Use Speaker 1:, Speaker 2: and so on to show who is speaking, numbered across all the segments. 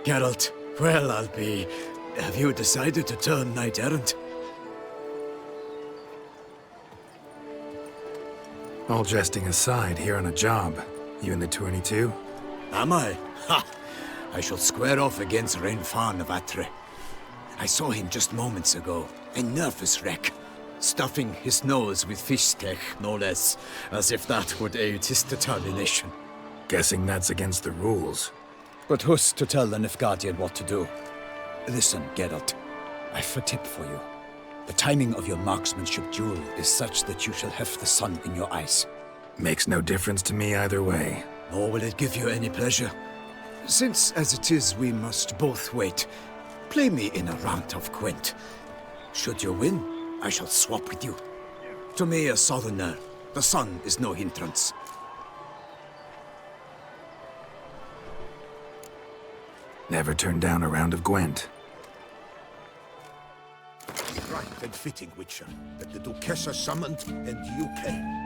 Speaker 1: Geralt, well, I'll be... Have you decided to turn knight-errant?
Speaker 2: All jesting aside, here on a job. You in the 22?
Speaker 1: Am I? Ha! I shall square off against Rainfan of Atre. I saw him just moments ago. A nervous wreck. Stuffing his nose with fish steak, no less. As if that would aid his determination.
Speaker 2: Guessing that's against the rules.
Speaker 1: But who's to tell the Nilfgaardian what to do? Listen, Geralt. I've a tip for you. The timing of your marksmanship duel is such that you shall have the sun in your eyes.
Speaker 2: Makes no difference to me either way.
Speaker 1: Nor will it give you any pleasure. Since, as it is, we must both wait, play me in a round of Gwent. Should you win, I shall swap with you. To me, a southerner, the sun is no hindrance.
Speaker 2: Never turned down a round of Gwent.
Speaker 3: Right and fitting, Witcher, that the Duchessa summoned and you came.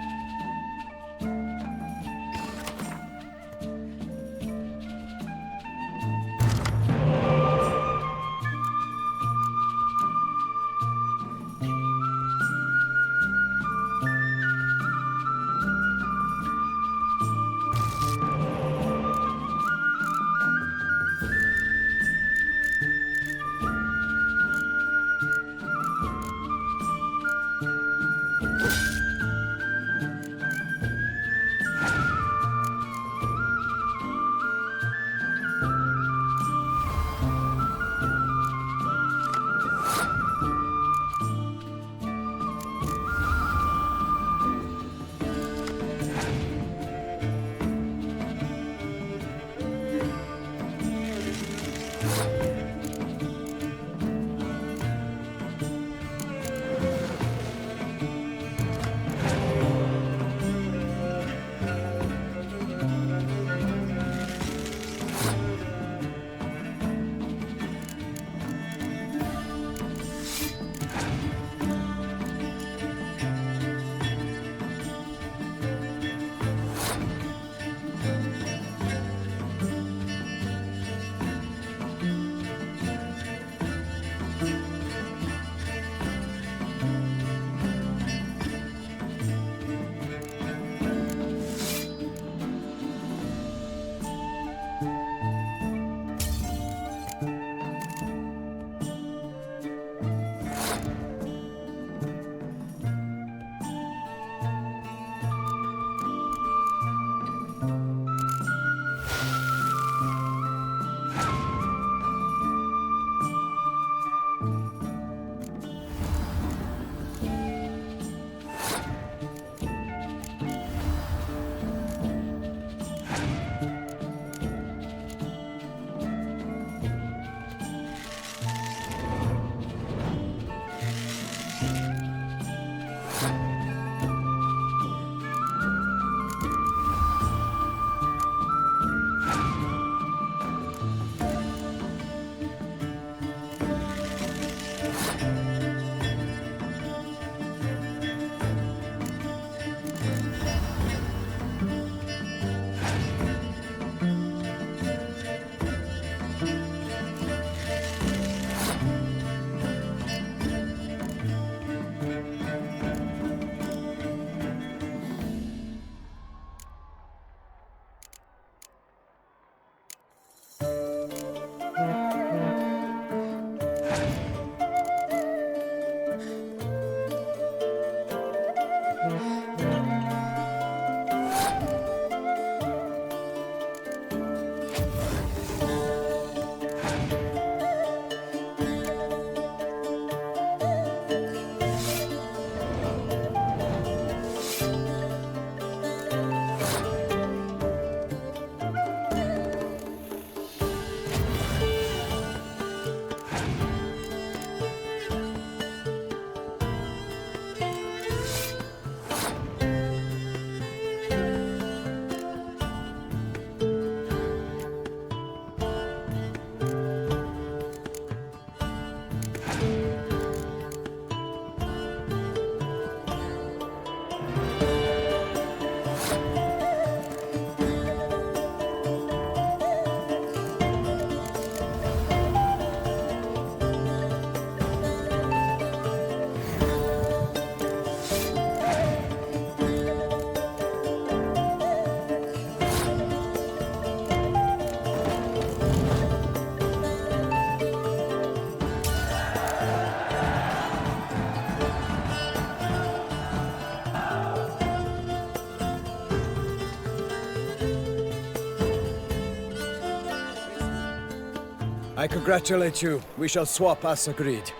Speaker 4: I congratulate you. We shall swap as agreed.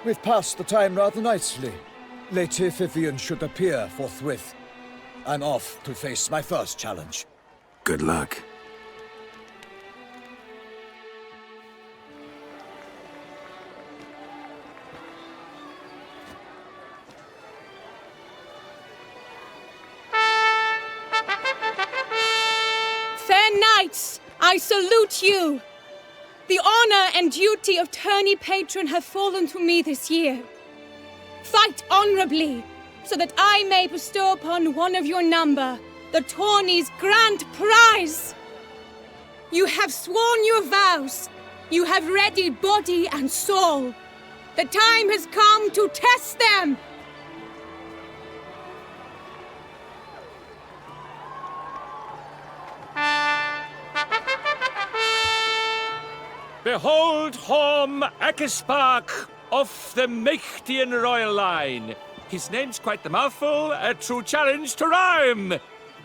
Speaker 4: We've passed the time rather nicely. Lady Vivian should appear forthwith. I'm off to face my first challenge.
Speaker 2: Good luck.
Speaker 5: Fair knights, I salute you! The honor and duty of tourney patron have fallen to me this year. Fight honorably, so that I may bestow upon one of your number the tourney's grand prize! You have sworn your vows. You have readied body and soul. The time has come to test them!
Speaker 6: Behold Horm Akespark of the Mechtian royal line. His name's quite the mouthful, a true challenge to rhyme.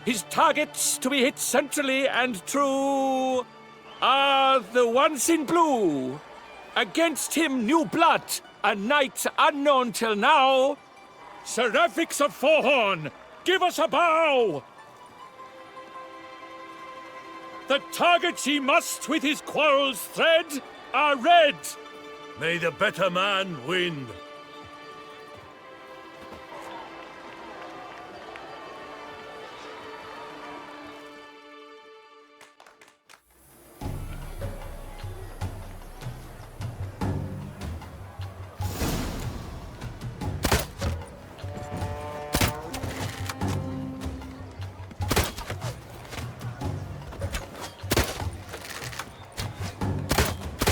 Speaker 6: His targets to be hit centrally and true are the ones in blue. Against him, new blood, a knight unknown till now. Seraphics of Forehorn, give us a bow! The targets he must with his quarrels thread are red.
Speaker 3: May the better man win.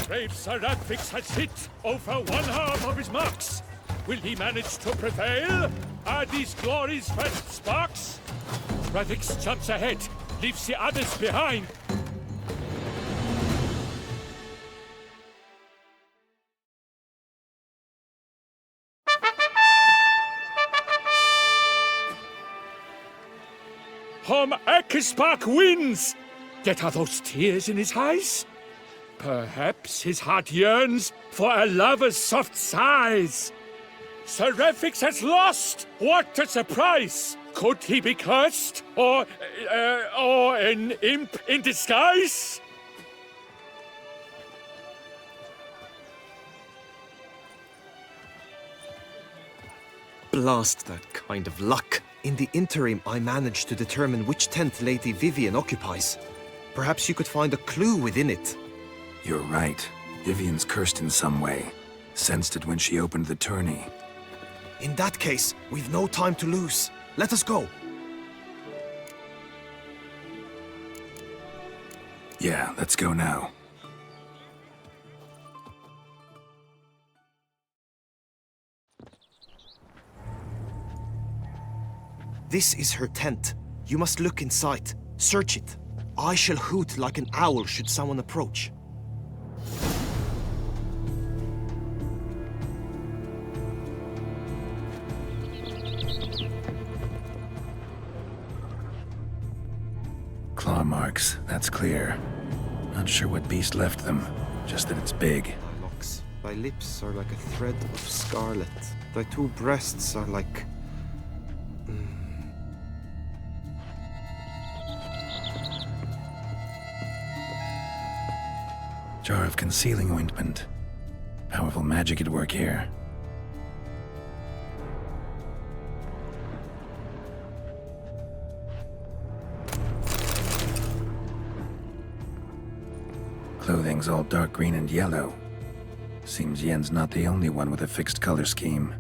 Speaker 6: Brave Seraphics has hit over one half of his marks. Will he manage to prevail? Are these glories first sparks? Radix jumps ahead, leaves the others behind. Horm Akespark wins! Yet are those tears in his eyes? Perhaps his heart yearns for a lover's soft sighs. Seraphics has lost! What a surprise! Could he be cursed? Or an imp in disguise?
Speaker 7: Blast that kind of luck. In the interim, I managed to determine which tent Lady Vivian occupies. Perhaps you could find a clue within it.
Speaker 2: You're right. Vivian's cursed in some way. Sensed it when she opened the tourney.
Speaker 7: In that case, we've no time to lose. Let us go.
Speaker 2: Yeah, let's go now.
Speaker 7: This is her tent. You must look inside. Search it. I shall hoot like an owl should someone approach.
Speaker 2: Claw marks, that's clear. Not sure what beast left them, just that it's big.
Speaker 7: Thy locks, thy lips are like a thread of scarlet. Thy two breasts are like...
Speaker 2: Jar of concealing ointment. Powerful magic at work here. Clothing's all dark green and yellow. Seems Yen's not the only one with a fixed color scheme.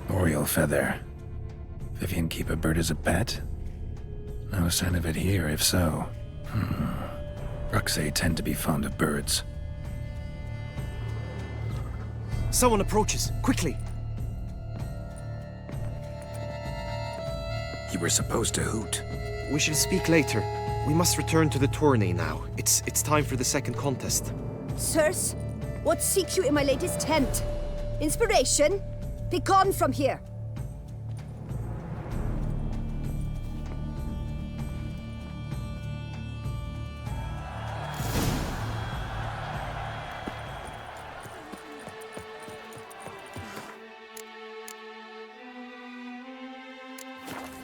Speaker 2: Oriole feather. Vivian keep a bird as a pet? No sign of it here, if so. Ruxay tend to be fond of birds.
Speaker 7: Someone approaches, quickly!
Speaker 2: You were supposed to hoot.
Speaker 7: We shall speak later. We must return to the tourney now. It's time for the second contest.
Speaker 8: Sirs, what seek you in my lady's tent? Inspiration? Be gone from here!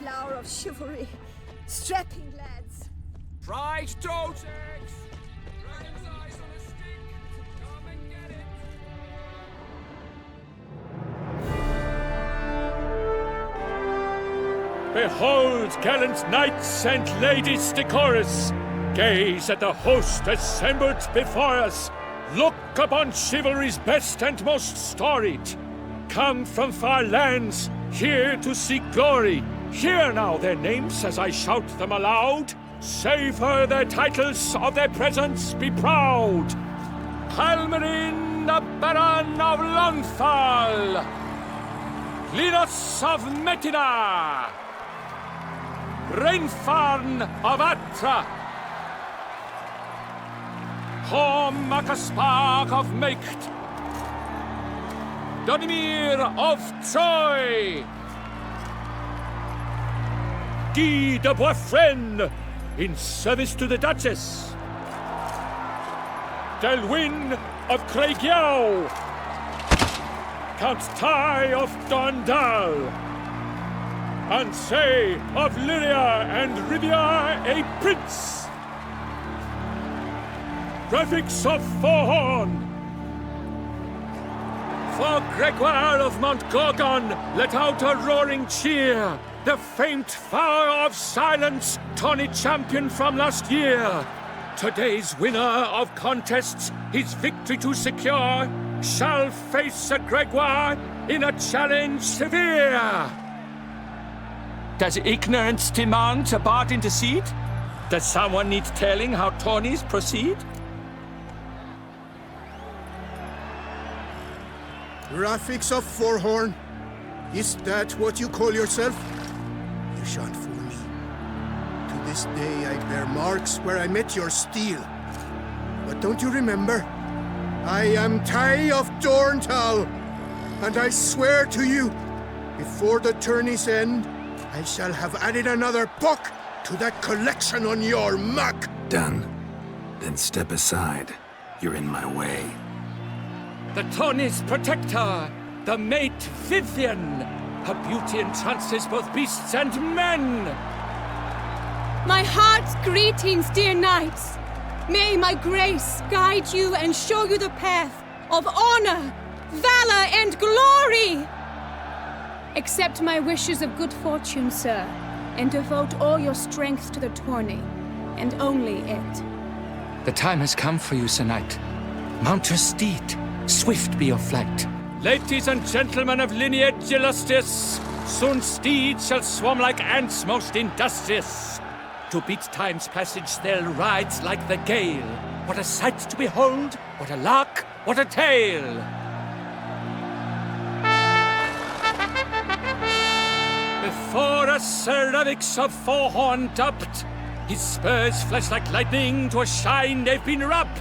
Speaker 8: Flower of chivalry, strapping lads.
Speaker 6: Fried toast eggs! Dragon's eyes on a stick! Come and get it! Behold, gallant knights and ladies decorous! Gaze at the host assembled before us! Look upon chivalry's best and most storied! Come from far lands, here to seek glory! Hear now their names as I shout them aloud! Savor their titles, of their presence be proud! Halmarin, the Baron of Lonthal! Linus of Metina! Reinfarn of Atra! Horm Akaspar of Meicht! Donimir of Troy! Guy de Boisfren, in service to the Duchess. Delwyn of Craigiau. Count Tai of Dondal. Ansay of Lyria and Rivia a prince. Graphics of Forhorn. For Gregoire of Montgorgon, let out a roaring cheer. The famed Flower of Silence, tourney champion from last year. Today's winner of contests, his victory to secure, shall face Sir Gregoire in a challenge severe. Does ignorance demand a bard intercede? Does someone need telling how tourneys proceed?
Speaker 3: Graphics of Forhorn? Is that what you call yourself? You shan't fool me. To this day I bear marks where I met your steel. But don't you remember? I am Tai of Dorntal, and I swear to you, before the tourney's end, I shall have added another book to that collection on your mug.
Speaker 2: Done. Then step aside. You're in my way.
Speaker 6: The tourney's protector, the mate Vivian. Her beauty entrances both beasts and men.
Speaker 5: My heart's greetings, dear knights. May my grace guide you and show you the path of honor, valor, and glory. Accept my wishes of good fortune, sir, and devote all your strength to the tourney, and only it.
Speaker 6: The time has come for you, Sir Knight. Mount your steed. Swift be your flight. Ladies and gentlemen of lineage illustrious, soon steeds shall swarm like ants most industrious. To beat time's passage they'll ride like the gale. What a sight to behold, what a lark, what a tale! Before us Sir Ravix of Forhorn dubbed, his spurs flash like lightning, to a shine they've been rubbed.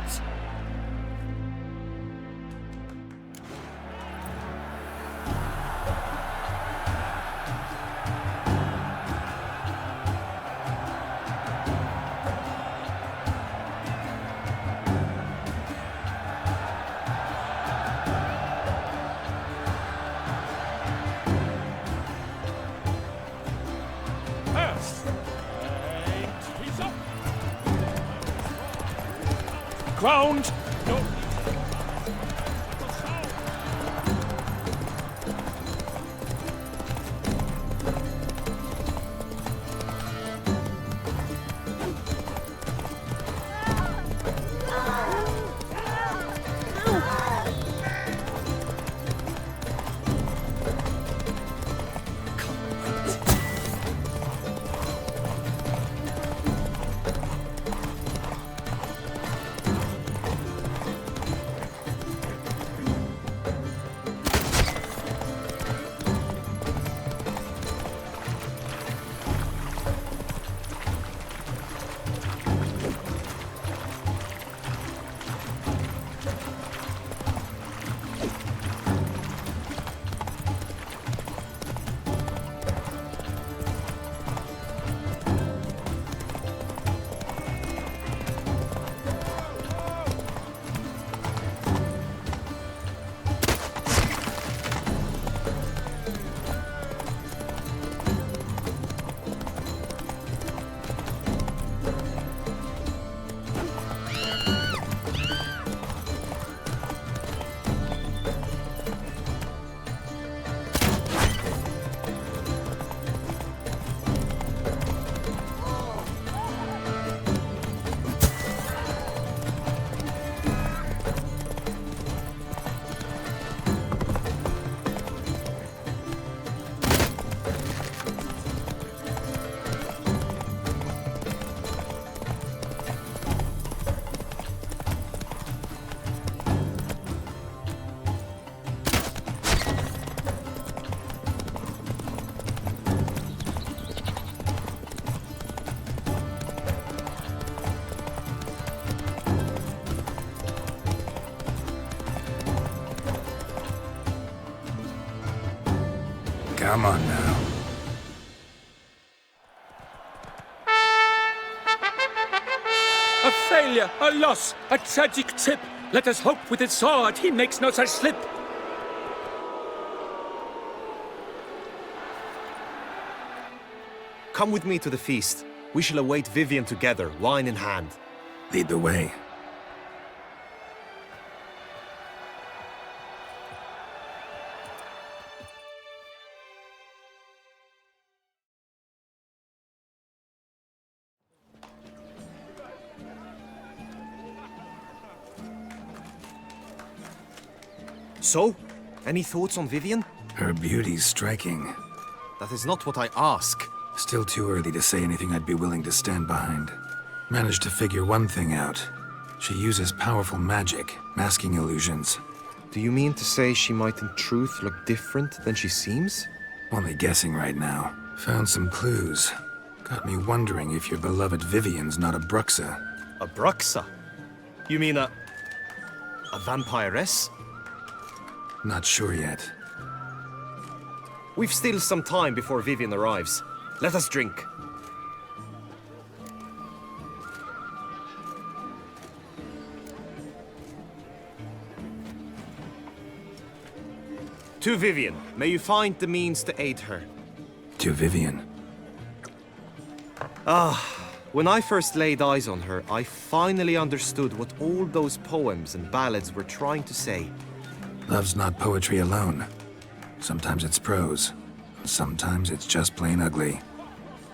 Speaker 6: Ground! No.
Speaker 2: Come on now.
Speaker 6: A failure, a loss, a tragic trip. Let us hope with his sword he makes no such slip.
Speaker 7: Come with me to the feast. We shall await Vivian together, wine in hand.
Speaker 2: Lead the way.
Speaker 7: So, any thoughts on Vivian?
Speaker 2: Her beauty's striking.
Speaker 7: That is not what I ask.
Speaker 2: Still too early to say anything I'd be willing to stand behind. Managed to figure one thing out. She uses powerful magic, masking illusions.
Speaker 7: Do you mean to say she might in truth look different than she seems?
Speaker 2: Only guessing right now. Found some clues. Got me wondering if your beloved Vivian's not a Bruxa.
Speaker 7: A Bruxa? You mean a vampiress?
Speaker 2: Not sure yet.
Speaker 7: We've still some time before Vivian arrives. Let us drink. To Vivian, may you find the means to aid her.
Speaker 2: To Vivian.
Speaker 7: When I first laid eyes on her, I finally understood what all those poems and ballads were trying to say.
Speaker 2: Love's not poetry alone. Sometimes it's prose. Sometimes it's just plain ugly.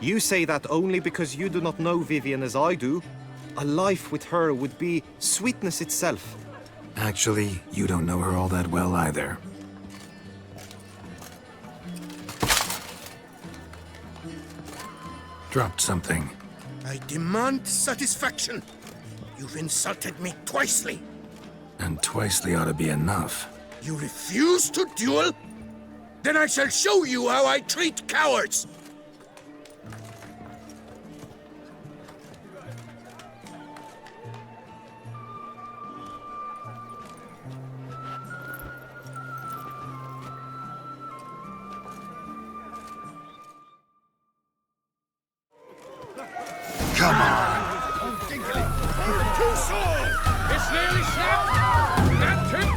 Speaker 7: You say that only because you do not know Vivian as I do. A life with her would be sweetness itself.
Speaker 2: Actually, you don't know her all that well either. Dropped something.
Speaker 3: I demand satisfaction. You've insulted me twicely.
Speaker 2: And twicely ought to be enough.
Speaker 3: You refuse to duel? Then I shall show you how I treat cowards!
Speaker 2: Come on!
Speaker 3: Too soon!
Speaker 6: It's nearly snapped. That's it.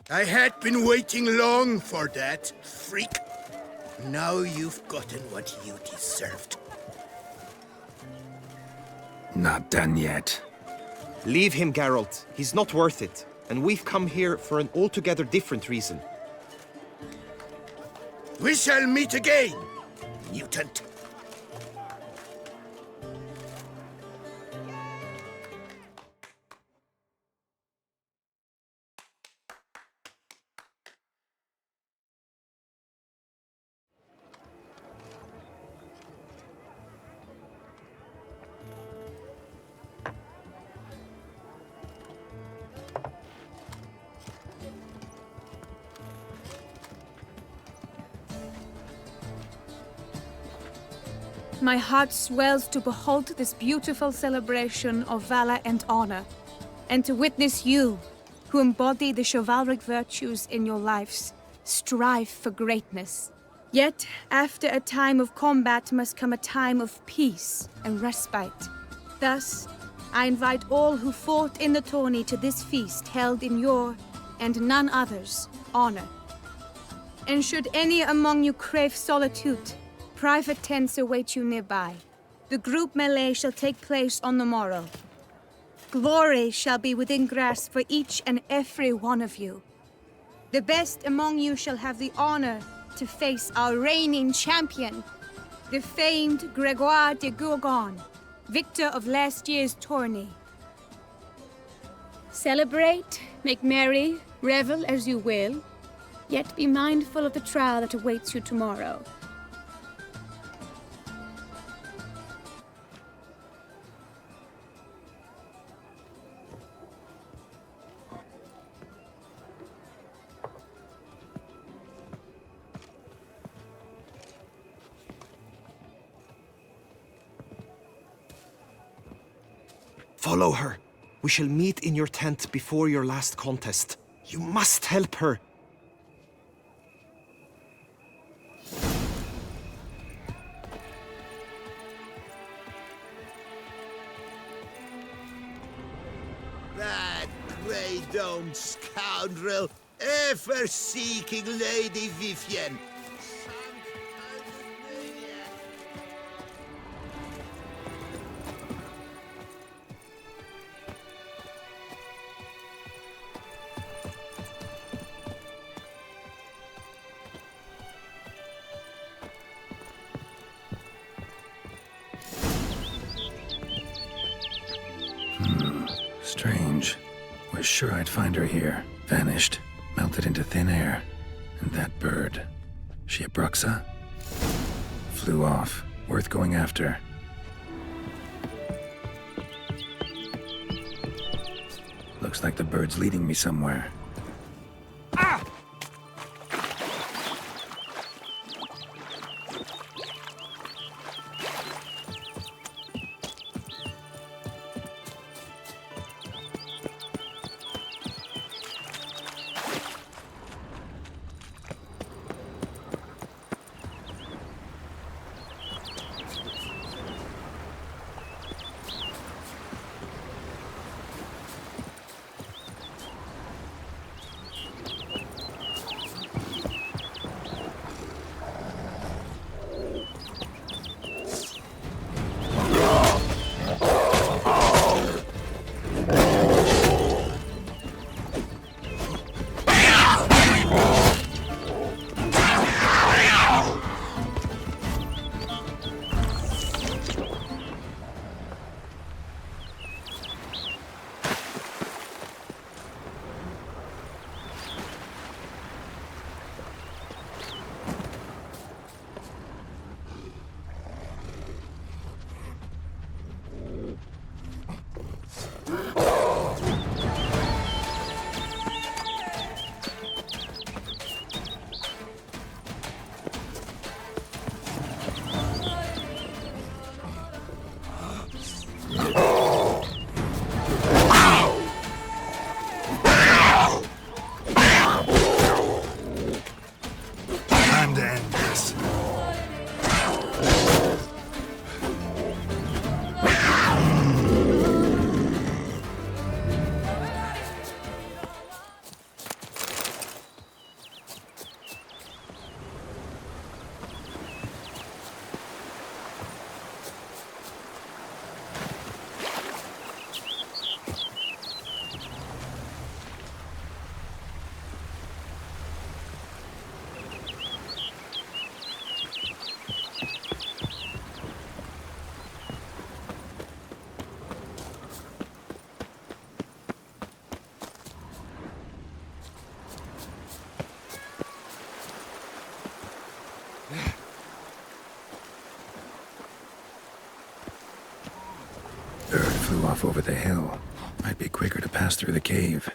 Speaker 3: I had been waiting long for that, freak. Now you've gotten what you deserved.
Speaker 2: Not done yet.
Speaker 7: Leave him, Geralt. He's not worth it. And we've come here for an altogether different reason.
Speaker 3: We shall meet again, mutant.
Speaker 5: My heart swells to behold this beautiful celebration of valor and honor, and to witness you, who embody the chivalric virtues in your lives, strive for greatness. Yet, after a time of combat must come a time of peace and respite. Thus, I invite all who fought in the tourney to this feast held in your, and none other's, honor. And should any among you crave solitude, private tents await you nearby. The group melee shall take place on the morrow. Glory shall be within grasp for each and every one of you. The best among you shall have the honor to face our reigning champion, the famed Gregoire de Gourgon, victor of last year's tourney. Celebrate, make merry, revel as you will, yet be mindful of the trial that awaits you tomorrow.
Speaker 7: Follow her. We shall meet in your tent before your last contest. You must help her.
Speaker 9: That grey-domed scoundrel, ever seeking Lady Vivienne.
Speaker 2: Strange. Was sure I'd find her here. Vanished. Melted into thin air. And that bird. She a Bruxa? Flew off. Worth going after. Looks like the bird's leading me somewhere. Bird flew off over the hill. Might be quicker to pass through the cave.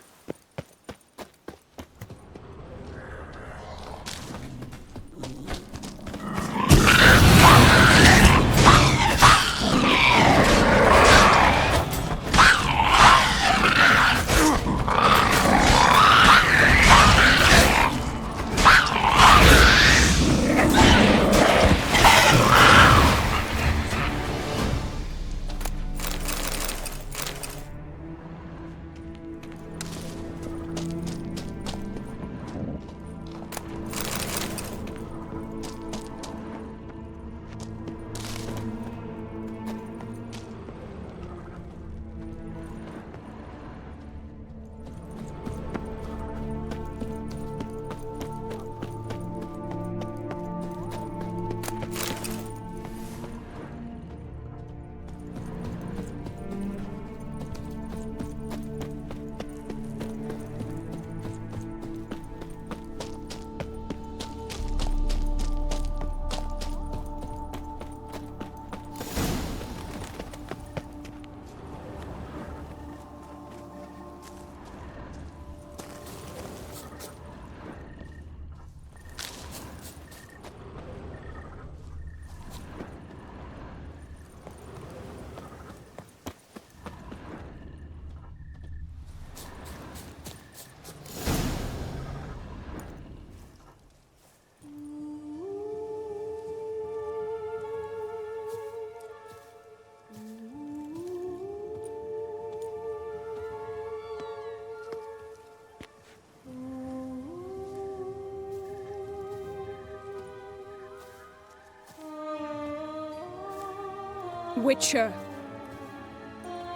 Speaker 5: Witcher.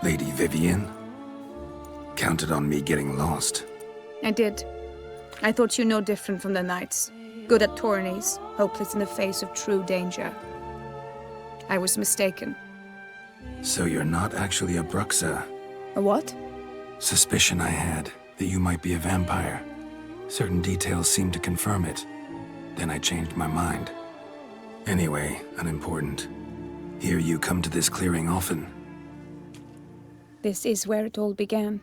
Speaker 2: Lady Vivian? Counted on me getting lost.
Speaker 5: I did. I thought you no different from the knights. Good at tourneys, hopeless in the face of true danger. I was mistaken.
Speaker 2: So you're not actually a Bruxa?
Speaker 5: A what?
Speaker 2: Suspicion I had, that you might be a vampire. Certain details seemed to confirm it. Then I changed my mind. Anyway, unimportant. Hear you come to this clearing often.
Speaker 5: This is where it all began.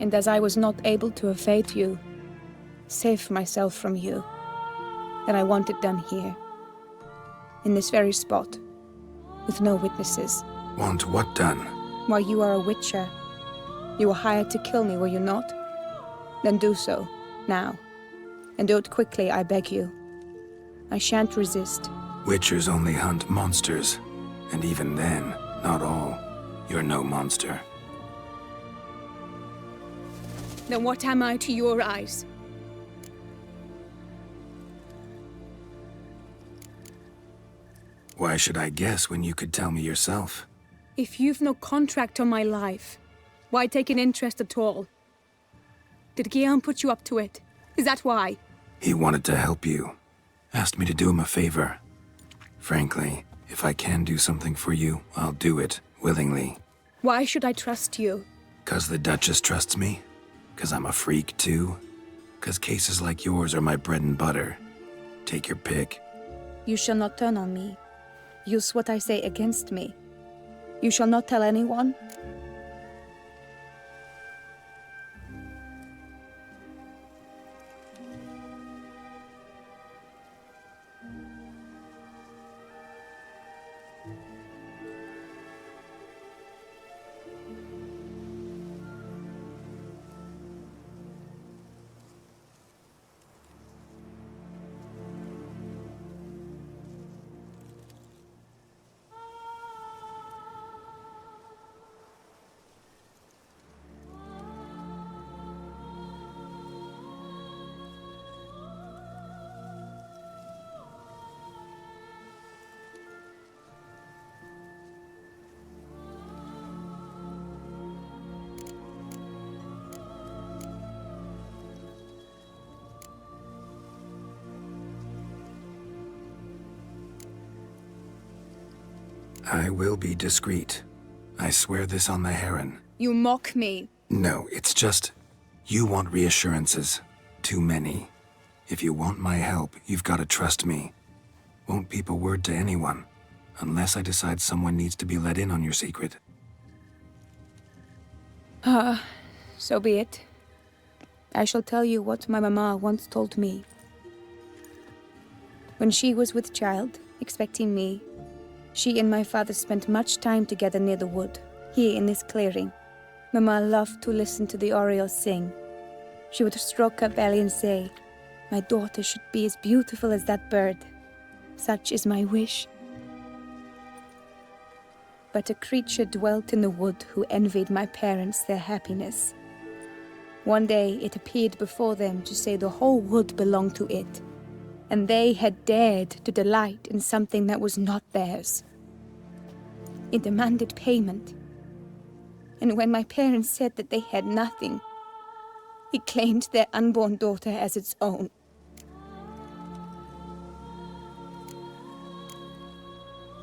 Speaker 5: And as I was not able to evade you, save myself from you, then I want it done here. In this very spot. With no witnesses.
Speaker 2: Want what done?
Speaker 5: Why, you are a witcher. You were hired to kill me, were you not? Then do so, now. And do it quickly, I beg you. I shan't resist.
Speaker 2: Witchers only hunt monsters. And even then, not all. You're no monster.
Speaker 5: Then what am I to your eyes?
Speaker 2: Why should I guess when you could tell me yourself?
Speaker 5: If you've no contract on my life, why take an interest at all? Did Guillaume put you up to it? Is that why?
Speaker 2: He wanted to help you. Asked me to do him a favor. Frankly, if I can do something for you, I'll do it, willingly.
Speaker 5: Why should I trust you?
Speaker 2: 'Cause the Duchess trusts me? 'Cause I'm a freak, too? 'Cause cases like yours are my bread and butter? Take your pick.
Speaker 5: You shall not turn on me. Use what I say against me. You shall not tell anyone?
Speaker 2: I will be discreet. I swear this on the Heron.
Speaker 5: You mock me.
Speaker 2: No, it's just... You want reassurances. Too many. If you want my help, you've got to trust me. Won't peep a word to anyone. Unless I decide someone needs to be let in on your secret.
Speaker 5: So be it. I shall tell you what my mama once told me. When she was with child, expecting me, she and my father spent much time together near the wood, here in this clearing. Mama loved to listen to the orioles sing. She would stroke her belly and say, "My daughter should be as beautiful as that bird. Such is my wish." But a creature dwelt in the wood who envied my parents their happiness. One day it appeared before them to say the whole wood belonged to it, and they had dared to delight in something that was not theirs. It demanded payment, and when my parents said that they had nothing, it claimed their unborn daughter as its own.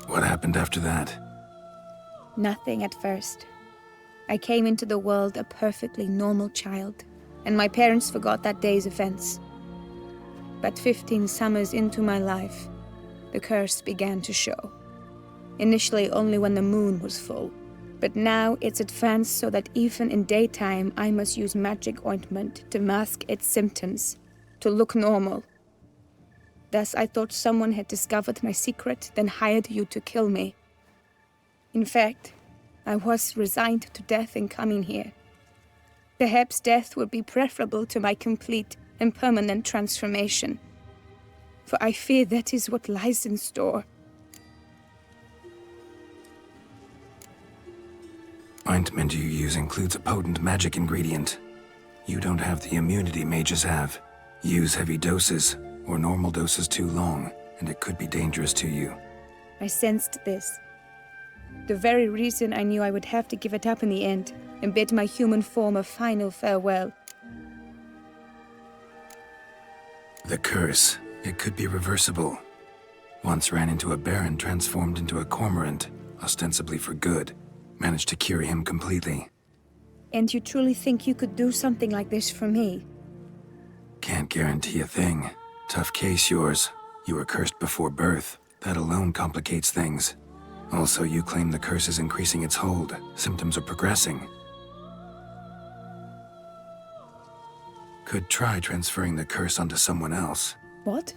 Speaker 2: What happened after that?
Speaker 5: Nothing at first. I came into the world a perfectly normal child, and my parents forgot that day's events. But 15 summers into my life, the curse began to show. Initially only when the moon was full, but now it's advanced so that even in daytime I must use magic ointment to mask its symptoms, to look normal. Thus I thought someone had discovered my secret, then hired you to kill me. In fact, I was resigned to death in coming here. Perhaps death would be preferable to my complete and permanent transformation, for I fear that is what lies in store.
Speaker 2: Ointment you use includes a potent magic ingredient. You don't have the immunity mages have. Use heavy doses, or normal doses too long, and it could be dangerous to you.
Speaker 5: I sensed this. The very reason I knew I would have to give it up in the end and bid my human form a final farewell.
Speaker 2: The curse. It could be reversible. Once ran into a baron transformed into a cormorant, ostensibly for good. Managed to cure him completely.
Speaker 5: And you truly think you could do something like this for me?
Speaker 2: Can't guarantee a thing. Tough case, yours. You were cursed before birth. That alone complicates things. Also, you claim the curse is increasing its hold. Symptoms are progressing. Could try transferring the curse onto someone else.
Speaker 5: What?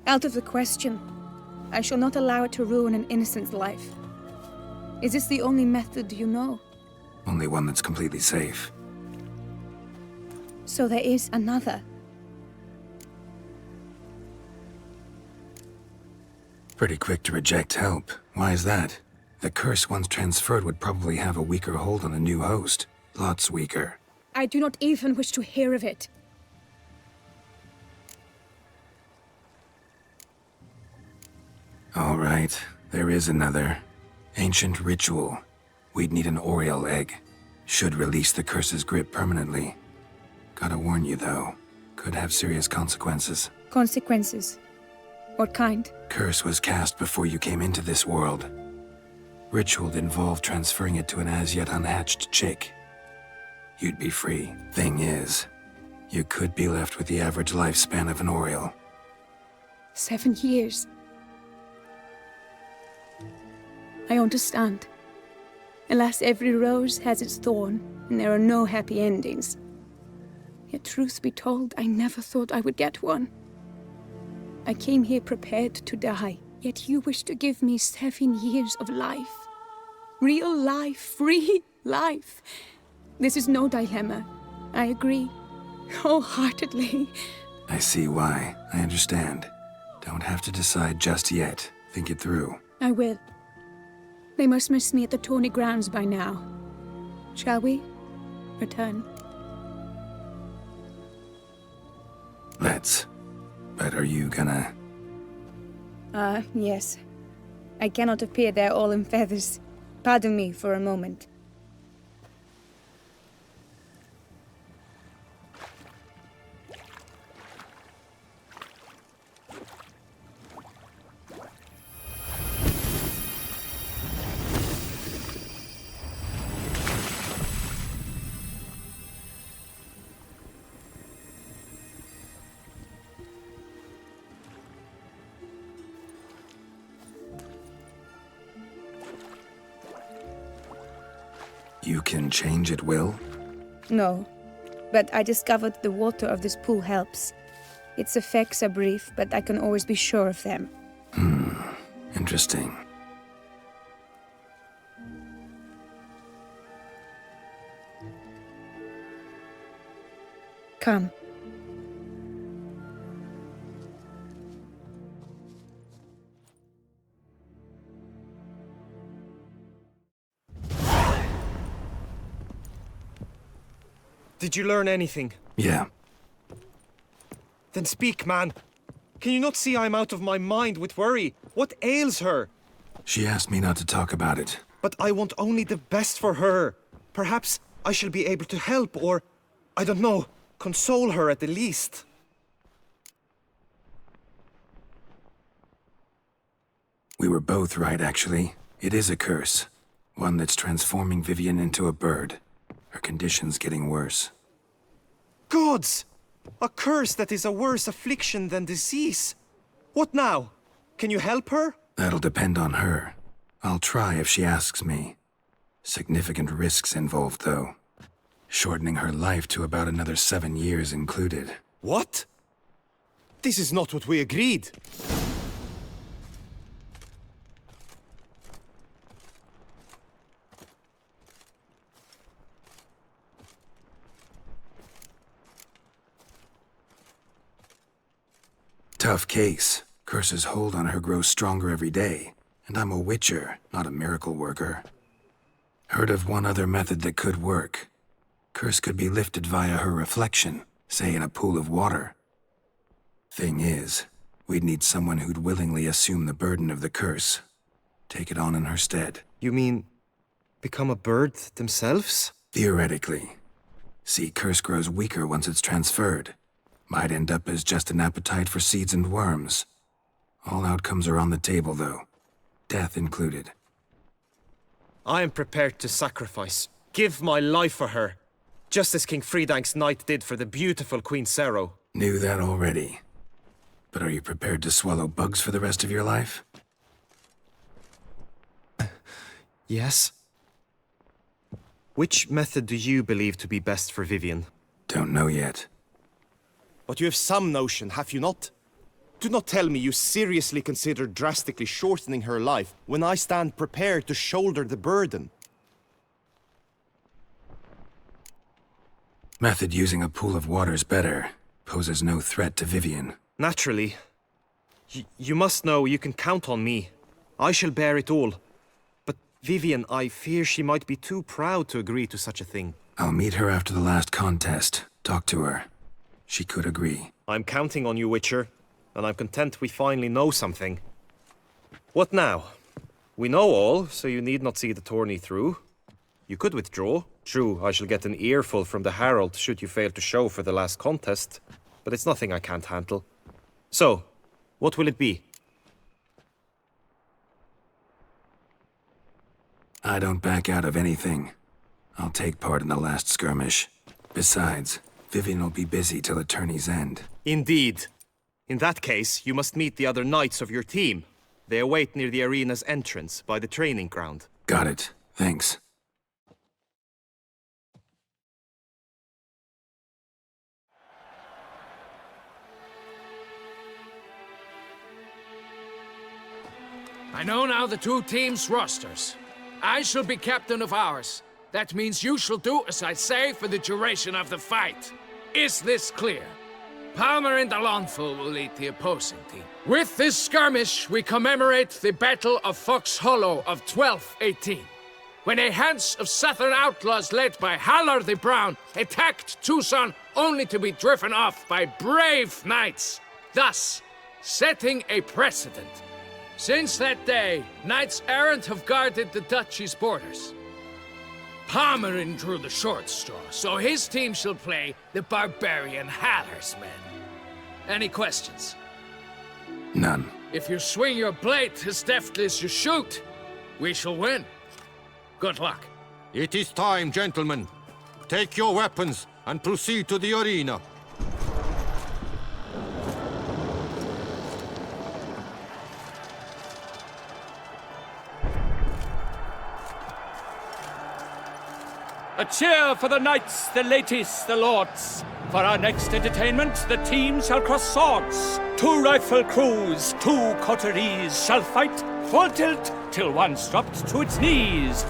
Speaker 5: Out of the question. I shall not allow it to ruin an innocent's life. Is this the only method you know?
Speaker 2: Only one that's completely safe.
Speaker 5: So there is another.
Speaker 2: Pretty quick to reject help. Why is that? The curse once transferred would probably have a weaker hold on a new host. Lots weaker.
Speaker 5: I do not even wish to hear of it.
Speaker 2: All right, there is another. Ancient ritual. We'd need an Oriole egg. Should release the curse's grip permanently. Gotta warn you though, could have serious consequences.
Speaker 5: Consequences? What kind?
Speaker 2: Curse was cast before you came into this world. Ritual involved transferring it to an as-yet unhatched chick. You'd be free. Thing is, you could be left with the average lifespan of an Oriole.
Speaker 5: 7 years. I understand. Alas, every rose has its thorn, and there are no happy endings. Yet truth be told, I never thought I would get one. I came here prepared to die, yet you wish to give me 7 years of life. Real life, free life. This is no dilemma. I agree. Wholeheartedly.
Speaker 2: I see why. I understand. Don't have to decide just yet. Think it through.
Speaker 5: I will. They must miss me at the tourney grounds by now. Shall we? Return.
Speaker 2: Let's. But are you gonna...
Speaker 5: Yes. I cannot appear there all in feathers. Pardon me for a moment.
Speaker 2: You can change at will?
Speaker 5: No, but I discovered the water of this pool helps. Its effects are brief, but I can always be sure of them.
Speaker 2: Interesting.
Speaker 5: Come.
Speaker 7: Did you learn anything?
Speaker 2: Yeah.
Speaker 7: Then speak, man. Can you not see I'm out of my mind with worry? What ails her?
Speaker 2: She asked me not to talk about it.
Speaker 7: But I want only the best for her. Perhaps I shall be able to help or, I don't know, console her at the least.
Speaker 2: We were both right, actually. It is a curse. One that's transforming Vivian into a bird. Her condition's getting worse.
Speaker 7: Gods! A curse that is a worse affliction than disease. What now? Can you help her?
Speaker 2: That'll depend on her. I'll try if she asks me. Significant risks involved, though. Shortening her life to about another 7 years included.
Speaker 7: What? This is not what we agreed.
Speaker 2: Tough case. Curse's hold on her grows stronger every day. And I'm a witcher, not a miracle worker. Heard of one other method that could work. Curse could be lifted via her reflection, say in a pool of water. Thing is, we'd need someone who'd willingly assume the burden of the curse. Take it on in her stead.
Speaker 7: You mean become a bird themselves?
Speaker 2: Theoretically. See, curse grows weaker once it's transferred. Might end up as just an appetite for seeds and worms. All outcomes are on the table, though. Death included.
Speaker 7: I am prepared to sacrifice. Give my life for her. Just as King Fridank's knight did for the beautiful Queen Sero.
Speaker 2: Knew that already. But are you prepared to swallow bugs for the rest of your life?
Speaker 7: Yes. Which method do you believe to be best for Vivienne?
Speaker 2: Don't know yet.
Speaker 9: But you have some notion, have you not? Do not tell me you seriously consider drastically shortening her life when I stand prepared to shoulder the burden.
Speaker 2: Method using a pool of water's better. Poses no threat to Vivienne.
Speaker 7: Naturally. You must know you can count on me. I shall bear it all. But Vivienne, I fear she might be too proud to agree to such a thing.
Speaker 2: I'll meet her after the last contest. Talk to her. She could agree.
Speaker 7: I'm counting on you, Witcher. And I'm content we finally know something. What now? We know all, so you need not see the tourney through. You could withdraw. True, I shall get an earful from the Herald should you fail to show for the last contest. But it's nothing I can't handle. So, what will it be?
Speaker 2: I don't back out of anything. I'll take part in the last skirmish. Besides, Vivienne will be busy till the tourney's end.
Speaker 7: Indeed. In that case, you must meet the other knights of your team. They await near the arena's entrance, by the training ground.
Speaker 2: Got it. Thanks.
Speaker 10: I know now the two teams' rosters. I shall be captain of ours. That means you shall do as I say for the duration of the fight. Is this clear? Palmer and Alonfo will lead the opposing team. With this skirmish, we commemorate the Battle of Fox Hollow of 1218, when a Hans of Southern outlaws led by Halar the Brown attacked Tucson only to be driven off by brave knights, thus setting a precedent. Since that day, knights errant have guarded the duchy's borders. Palmerin drew the short straw, so his team shall play the barbarian Halar's men. Any questions?
Speaker 2: None.
Speaker 10: If you swing your blade as deftly as you shoot, we shall win. Good luck.
Speaker 11: It is time, gentlemen. Take your weapons and proceed to the arena.
Speaker 6: A cheer for the knights, the ladies, the lords. For our next entertainment, the team shall cross swords. 2 rifle crews, 2 coteries shall fight full tilt till one's dropped to its knees.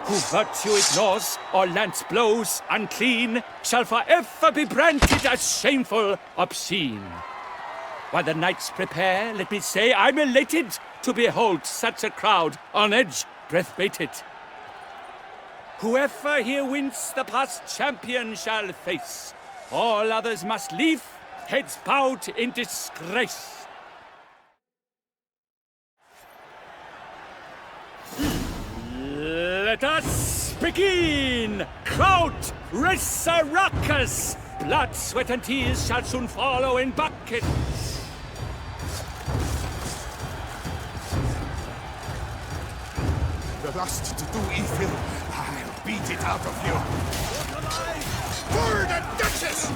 Speaker 6: Who virtue ignores or lance blows unclean shall forever be branded as shameful, obscene. While the knights prepare, let me say I'm elated to behold such a crowd on edge, breath baited. Whoever here wins the past champion shall face. All others must leave, heads bowed in disgrace. Let us begin! Crowd, race a ruckus! Blood, sweat, and tears shall soon follow in buckets.
Speaker 9: The lust to do evil, I'll beat it out of you. For the Duchess!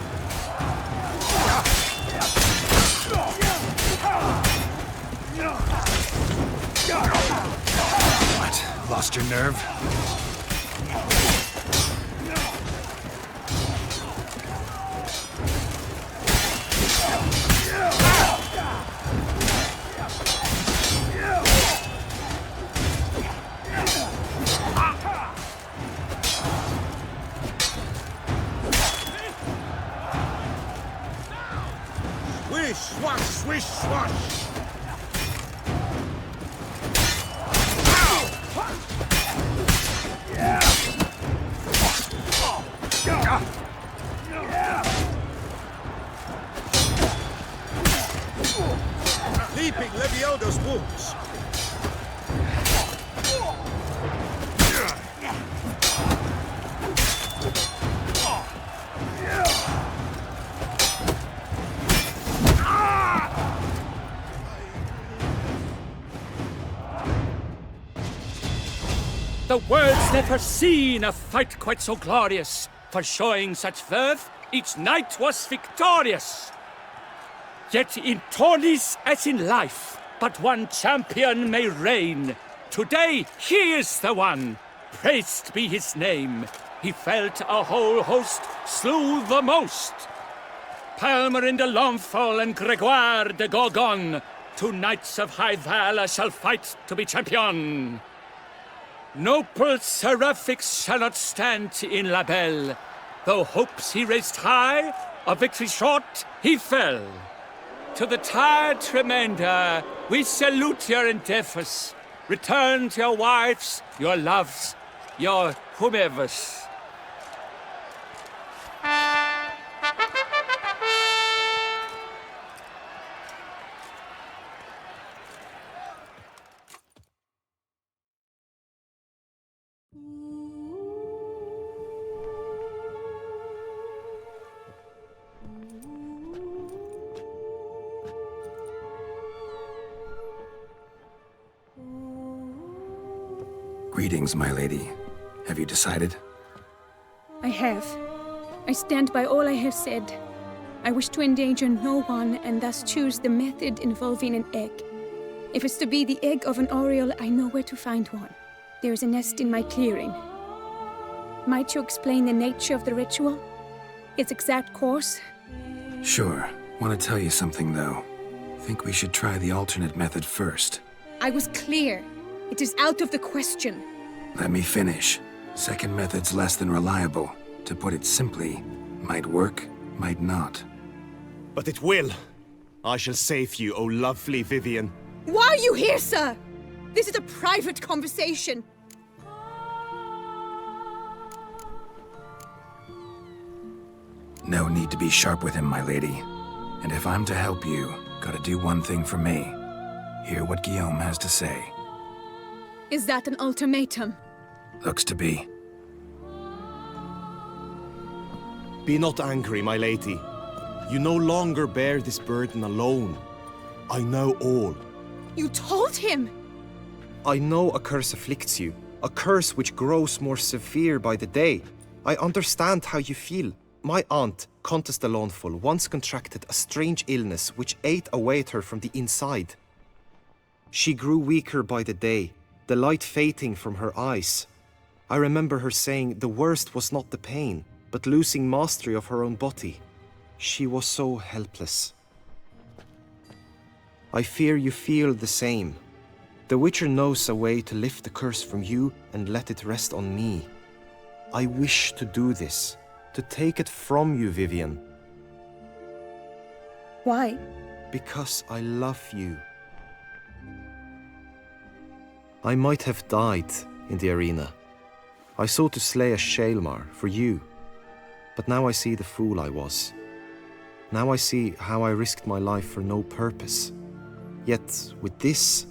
Speaker 2: What? Lost your nerve?
Speaker 9: Swish, swash, swish, swash! Leaping Leviodo's wounds.
Speaker 6: The world's never seen a fight quite so glorious. For showing such verve, each knight was victorious. Yet in tourneys as in life, but one champion may reign. Today, he is the one. Praised be his name. He felt a whole host, slew the most. Palmer de Longfall and Gregoire de Gorgon, 2 knights of high valor shall fight to be champion. Noble seraphics shall not stand in La Belle. Though hopes he raised high, of victory short he fell. To the tired Tremenda, we salute your endeavors. Return to your wives, your loves, your whomevers.
Speaker 2: Greetings, my lady. Have you decided?
Speaker 5: I have. I stand by all I have said. I wish to endanger no one and thus choose the method involving an egg. If it's to be the egg of an oriole, I know where to find one. There is a nest in my clearing. Might you explain the nature of the ritual? Its exact course?
Speaker 2: Sure. Want to tell you something, though. Think we should try the alternate method first.
Speaker 5: I was clear. It is out of the question.
Speaker 2: Let me finish. Second method's less than reliable. To put it simply, might work, might not.
Speaker 9: But it will. I shall save you, O lovely Vivian.
Speaker 5: Why are you here, sir? This is a private conversation.
Speaker 2: No need to be sharp with him, my lady. And if I'm to help you, gotta do one thing for me. Hear what Guillaume has to say.
Speaker 5: Is that an ultimatum?
Speaker 2: Looks to be.
Speaker 9: Be not angry, my lady. You no longer bear this burden alone. I know all.
Speaker 5: You told him!
Speaker 7: I know a curse afflicts you, a curse which grows more severe by the day. I understand how you feel. My aunt, Countess de Launfal, once contracted a strange illness which ate away at her from the inside. She grew weaker by the day, the light fading from her eyes. I remember her saying the worst was not the pain, but losing mastery of her own body. She was so helpless. I fear you feel the same. The Witcher knows a way to lift the curse from you and let it rest on me. I wish to do this, to take it from you, Vivian.
Speaker 5: Why?
Speaker 7: Because I love you. I might have died in the arena. I sought to slay a Shaelmar for you. But now I see the fool I was. Now I see how I risked my life for no purpose. Yet, with this,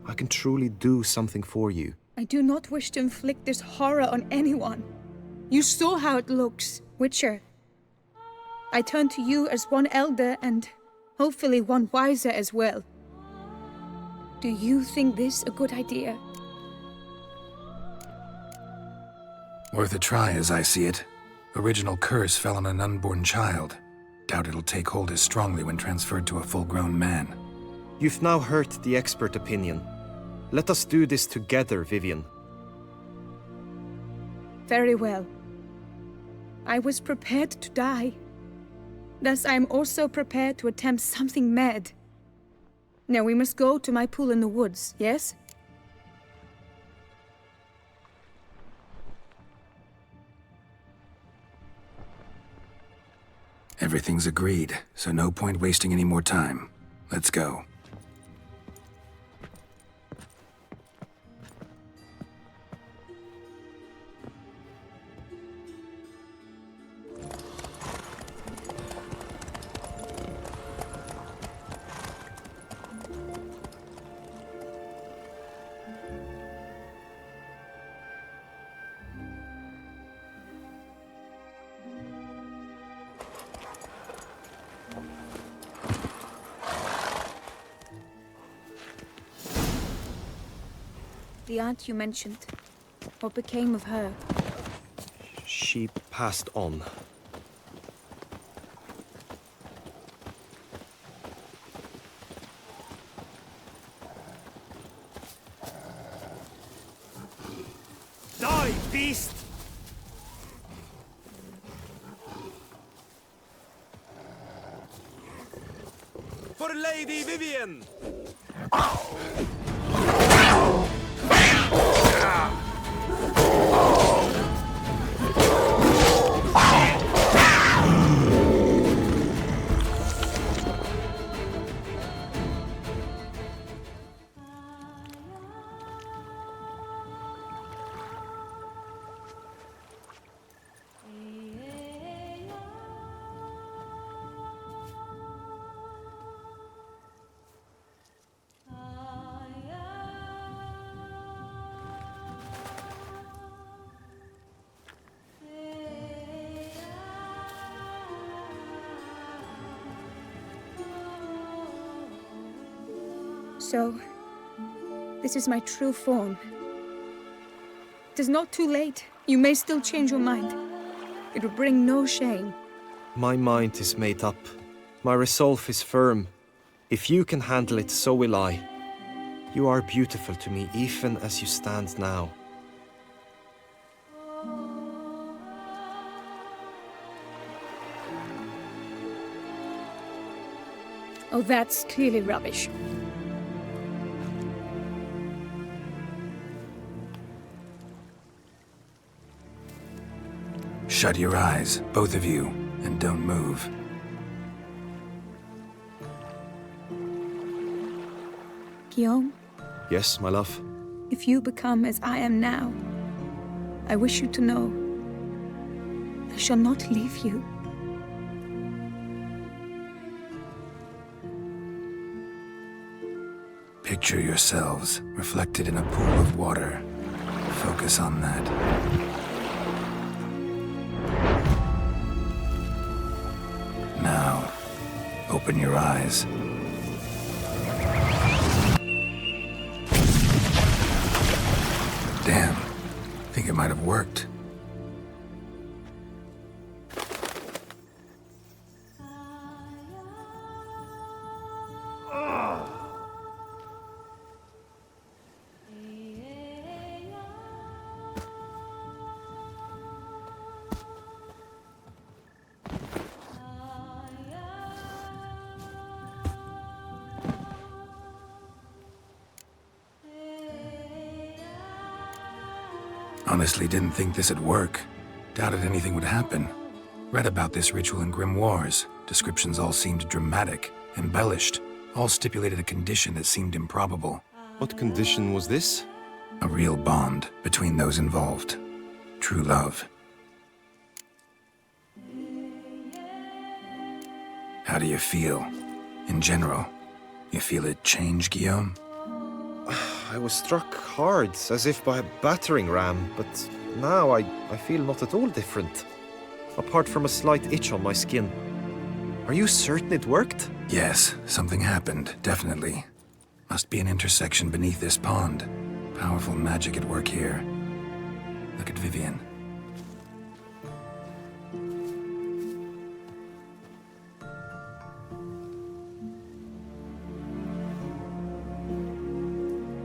Speaker 7: I can truly do something for you.
Speaker 5: I do not wish to inflict this horror on anyone. You saw how it looks, Witcher. I turn to you as one elder and hopefully one wiser as well. Do you think this a good idea?
Speaker 2: Worth a try, as I see it. Original curse fell on an unborn child. Doubt it'll take hold as strongly when transferred to a full-grown man.
Speaker 7: You've now heard the expert opinion. Let us do this together, Vivian.
Speaker 5: Very well. I was prepared to die. Thus I am also prepared to attempt something mad. Now we must go to my pool in the woods, yes?
Speaker 2: Everything's agreed, so no point wasting any more time. Let's go.
Speaker 5: The aunt you mentioned. What became of her?
Speaker 7: She passed on.
Speaker 9: Die, beast!
Speaker 7: For Lady Vivian!
Speaker 5: So, this is my true form. It is not too late. You may still change your mind. It will bring no shame.
Speaker 7: My mind is made up. My resolve is firm. If you can handle it, so will I. You are beautiful to me, even as you stand now.
Speaker 5: Oh, that's clearly rubbish.
Speaker 2: Shut your eyes, both of you, and don't move.
Speaker 5: Guillaume,
Speaker 7: Yes, my love?
Speaker 5: if you become as I am now, I wish you to know I shall not leave you.
Speaker 2: Picture yourselves reflected in a pool of water. Focus on that. Now, open your eyes. Damn, think it might have worked. Honestly, didn't think this'd work. Doubted anything would happen. Read about this ritual in grimoires. Descriptions all seemed dramatic, embellished. All stipulated a condition that seemed improbable.
Speaker 9: What condition was this?
Speaker 2: A real bond between those involved. True love. How do you feel? In general, you feel it change, Guillaume?
Speaker 7: I was struck hard, as if by a battering ram, but now I feel not at all different. Apart from a slight itch on my skin. Are you certain it worked?
Speaker 2: Yes, something happened, definitely. Must be an intersection beneath this pond. Powerful magic at work here. Look at Vivian.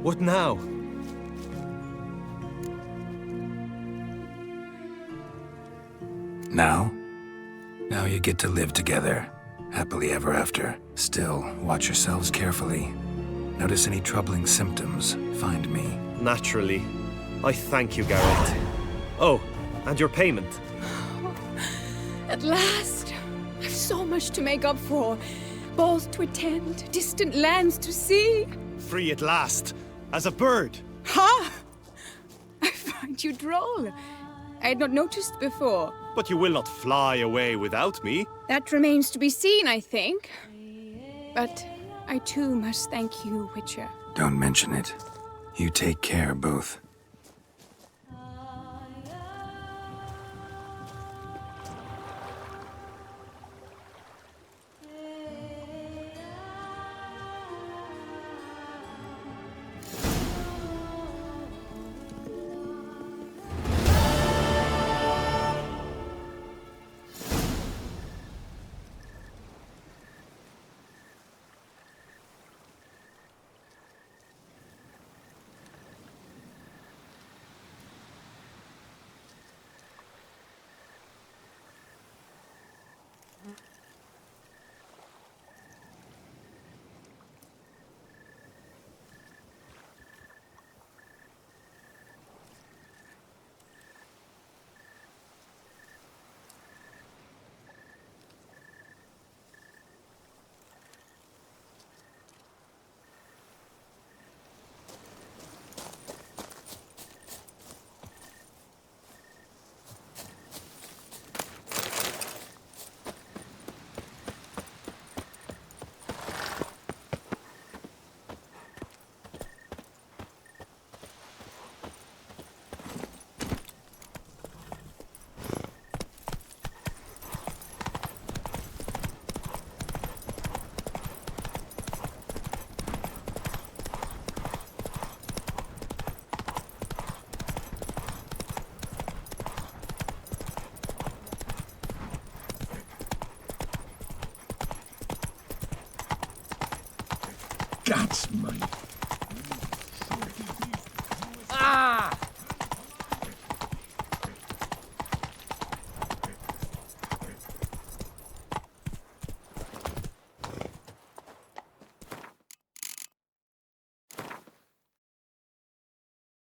Speaker 7: What now?
Speaker 2: Now? Now you get to live together. Happily ever after. Still, watch yourselves carefully. Notice any troubling symptoms, find me.
Speaker 7: Naturally. I thank you, Garrett. Oh, and your payment.
Speaker 5: At last! I've so much to make up for. Balls to attend, distant lands to see.
Speaker 9: Free at last, as a bird.
Speaker 5: Ha! I find you droll. I had not noticed before.
Speaker 9: But you will not fly away without me.
Speaker 5: That remains to be seen, I think. But I too must thank you, Witcher.
Speaker 2: Don't mention it. You take care, both.
Speaker 12: Scotsman.